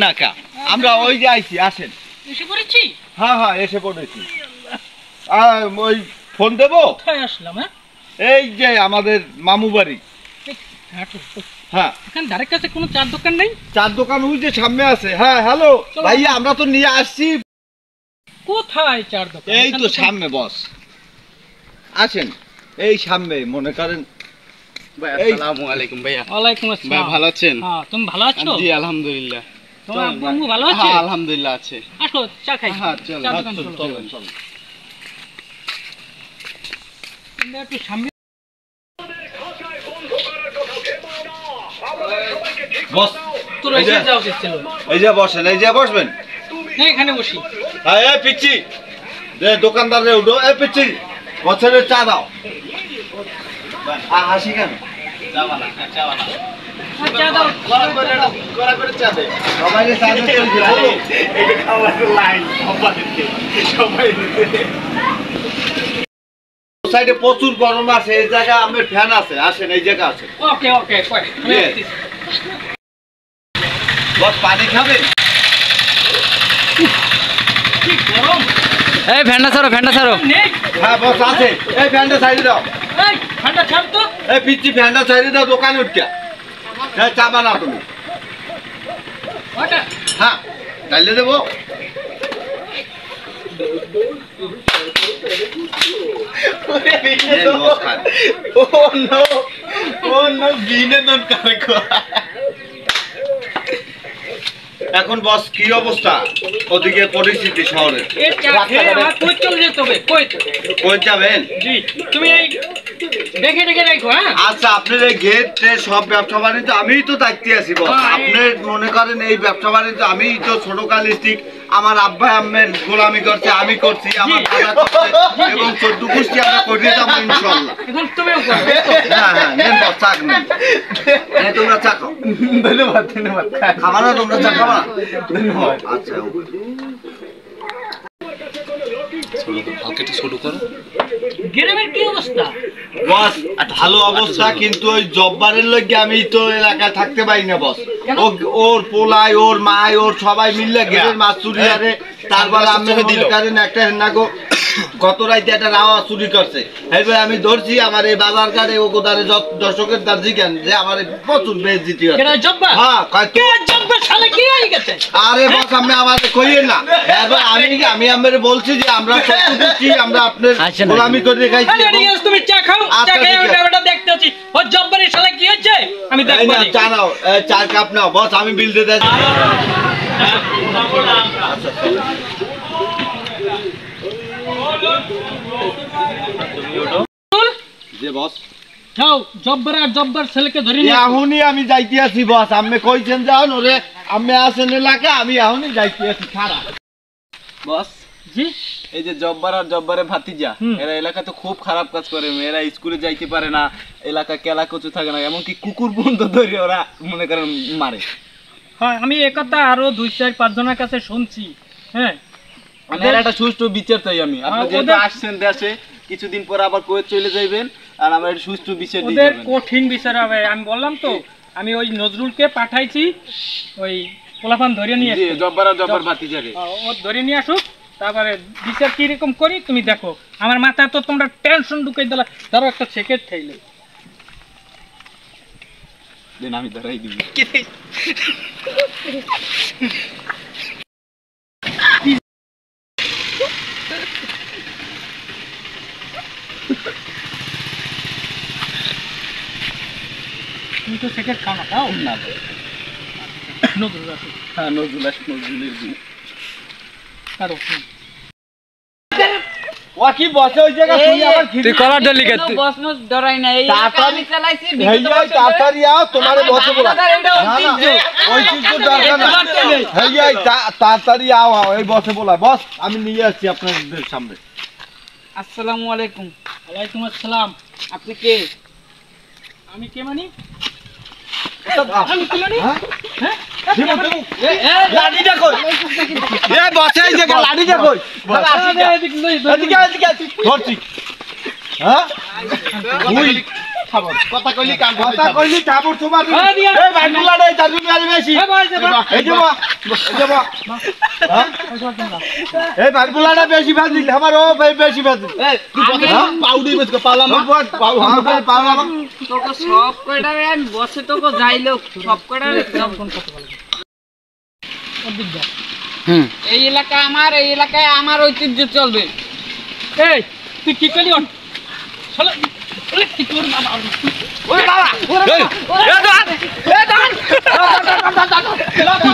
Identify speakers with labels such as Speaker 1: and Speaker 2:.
Speaker 1: না কা আমরা ওই যে আইছি আসেন
Speaker 2: এসে পড়েছি
Speaker 1: হ্যাঁ হ্যাঁ এসে পড়েছি ওই ফোন দেবো
Speaker 2: কোথায় আসলাম হ্যাঁ
Speaker 1: এই যে আমাদের মামু বাড়ি হ্যাঁ
Speaker 2: এখানে ধারের কাছে কোনো চার দোকান নেই
Speaker 1: চার দোকান ওই যে সামনে আছে হ্যাঁ হ্যালো ভাইয়া আমরা তো নিয়ে আসছি
Speaker 2: কোথায় চার দোকান
Speaker 1: এই তো সামনে বস আসেন এই সামনে মনে করেন
Speaker 3: ভাই আসসালামু আলাইকুম ভাইয়া
Speaker 2: ওয়ালাইকুম আসসালাম
Speaker 3: ভাই ভালো আছেন
Speaker 2: হ্যাঁ তুমি ভালো আছো
Speaker 3: জি আলহামদুলিল্লাহ
Speaker 2: তোমার আব্বু ভালো আছে
Speaker 3: হ্যাঁ আলহামদুলিল্লাহ আছে
Speaker 2: আসো চা খাই
Speaker 3: হ্যাঁ চল
Speaker 2: চার দোকান চলো
Speaker 1: চলো
Speaker 2: তোমরা একটু সামনে
Speaker 1: বস
Speaker 2: তোর এসে যাও ছিল
Speaker 1: এই যে বসেন এই যে বসবেন
Speaker 2: না এখানে বসি
Speaker 1: হ্যাঁ এই পিচ্ছি দে দোকানদার রে উঠো এই পিচ্ছি বছরের চা দাও হাসি কেন
Speaker 2: চা দাও
Speaker 1: কড়া করে চা দে সবাইকে চা দিতে বলো
Speaker 3: এটা খাওয়ার লাইন সবাই
Speaker 1: সাইডে প্রচুর গরম আছে এই জায়গা আমার ফ্যান আছে আসেন এই জায়গা আছে
Speaker 2: ওকে ওকে কই
Speaker 1: বস পানি খাবেন
Speaker 2: কি গরম
Speaker 4: এই ফ্যানটা ছাড়ো
Speaker 2: নেই
Speaker 1: হ্যাঁ বস আছে এই ফ্যানটা সাইডে দাও
Speaker 2: এই ঠান্ডা ছাড় তো
Speaker 1: এই পিচ্ছি ফ্যানটা সাইডে দাও দোকানে উঠকা হ্যাঁ চা বানাও তুমি
Speaker 2: ওটা
Speaker 1: হ্যাঁ চাইলে দেবো এখন বস কি অবস্থা ওদিকে পরিস্থিতি শহরে
Speaker 2: এই চা খেয়ে আমার কই চলে যেতে হবে
Speaker 1: কই যাবেন
Speaker 2: জি তুমি এই দেখে দেখে রাখো হ্যাঁ
Speaker 1: আচ্ছা আপনার এই গেটে সব ব্যবসা বাণিজ্য আমিই তো দায়িত্বে আছি বস আপনি মনে করেন এই ব্যবসা বাণিজ্য আমিই তো ছোটকালিস্টিক আমার আব্বা আম্মের গোলামি করছে আমি করছি আমার দাদা করছে এবং 14 গোষ্ঠী আমরা করে যাবো ইনশাআল্লাহ
Speaker 2: এখন তুমিও করবে
Speaker 1: হ্যাঁ হ্যাঁ নেন বস চা নেন এই তোমরা চা খাও
Speaker 3: ধন্যবাদ
Speaker 1: খাবা না তোমরা চা খাবা ধন্যবাদ আচ্ছা
Speaker 2: গ্রামের কি অবস্থা
Speaker 1: বস ভালো অবস্থা কিন্তু ওই জব্বারের লগে আমি তো এলাকায় থাকতে পারি না বস ওর পোলাই ওর মাই ওর সবাই মিললে গেটের মাছ চুরি আরে তারপর আমি দিল কারণ একটা হেন্নাগো গত রাইতে একটা রাওয়া চুরি করছে এরপরে আমি ধরছি আমার এই বাজার ঘাটে ও কোদারে দর্শকের দার্জি কেন যে আমার প্রচুর বেইজ্জতি হয়
Speaker 2: কেন জব্বা
Speaker 1: হ্যাঁ কয় তো
Speaker 2: জব্বা শালা কি হয়ে গেছে
Speaker 1: আরে বস আমি আমাদের কইয়েন না এবার আমি আমারে বলছি যে আমরা সত্যি আমরা আপনার গোলামি করে খাইছি
Speaker 2: আরে রিয়াজ তুমি চা খাও চা খেয়ে ওটা দেখতেছি ও জব্বারের শালা কি হচ্ছে আমি দেখব
Speaker 1: না চা নাও 4 কাপ নাও বস আমি বিল দিয়ে দিচ্ছি যে বস
Speaker 2: যাও জব্বার আর জব্বার ছেলেকে ধরে নিয়ে
Speaker 1: এখনই আমি যাইতে আছি বস আপনি কইছেন যাও ওরে আমি আছেন এলাকা আমি এখনই যাইতে আছি খারা
Speaker 3: বস
Speaker 2: জি
Speaker 3: এই যে জব্বার আর জব্বারের ভাতিজা এরা এলাকাতে খুব খারাপ কাজ করে মেয়েরা স্কুলে যাইতে পারে না এলাকা কেলা কচু থাকে না এমনকি কুকুর বন্ধ ধরে ওরা মনে করেন মারে
Speaker 2: হ্যাঁ আমি একথা আরো 2-4-5 জনের কাছে শুনছি হ্যাঁ
Speaker 3: আমার একটা সুষ্ঠু বিচার চাই আমি আপনি যেহেতু আসছেন দেশে কিছুদিন পর আবার কোয়েত চলে যাইবেন আর আমার একটা সুষ্ঠু বিচার দিতে
Speaker 2: ওদের
Speaker 3: হবে
Speaker 2: কঠিন বিচার হবে আমি বললাম তো আমি ওই নজরুলকে পাঠাইছি ওই পোলাপান ধরে নিয়ে
Speaker 3: জি জব্বার আর জব্বার ভাতিজারে
Speaker 2: ও ধরে নিয়ে আসুক তারপরে বিচার কি রকম করি তুমি দেখো আমার মাথায় তো তোমরা টেনশন ঢুকাই দিলা ধরো একটা সেকেন্ড থাইলে
Speaker 3: দেন আমি ধরাই দিব
Speaker 2: তুমি তো সেকেন্ড খাও না খাও
Speaker 3: না
Speaker 2: নজরুল আসুক
Speaker 3: হ্যাঁ নজরুলের দিন
Speaker 2: কারো
Speaker 1: ও কি বসে ওই জায়গা শুনি আবার
Speaker 4: তুই কলার ডলি কে
Speaker 5: বস মস ডরাই না এই আমি চালাইছি
Speaker 1: হেই তাড়াতাড়ি আও তোমারে বসে বলা না না ওই কিছু দরকার না হেই তাড়াতাড়ি আও এই বসে বলা বস আমি নিয়ে আসছি আপনাদের সামনে
Speaker 5: আসসালামু আলাইকুম
Speaker 2: ওয়ালাইকুম আসসালাম
Speaker 5: আপনি কে
Speaker 2: আমি কে মানি আমি কি মানি হ্যাঁ
Speaker 1: লাঠিটা কই এ বসে এই জায়গা লাঠিটা কই এদিকে ধরছি হ্যাঁ
Speaker 2: খাবার
Speaker 1: কথা কইলি কাম কথা কইলি থাবর তোমার
Speaker 2: এই দিয়া।
Speaker 1: এই ভাই বুলাড়ে দাদু গাড়ি বেশি
Speaker 2: এই ভাই, এই ভাই।
Speaker 1: এই যে এই ভাই বুলাড়ে বেশি ভাজি আমার ও ভাই বেশি ভাজি এই তুই পাউডি বেশ পালাম পালাম
Speaker 5: তোকে সব কয়টা রে আমি বসে তোকে যাইলো সব কয়টা রে
Speaker 4: হুম
Speaker 5: এই এলাকা আমার এই এলাকায় আমার ঐতিহ্য চলবে
Speaker 2: এই তুই কি করলি অন শালা ওরে কি করলি বাবা
Speaker 5: ওরে বাবা ওরে বাবা ওরে বাবা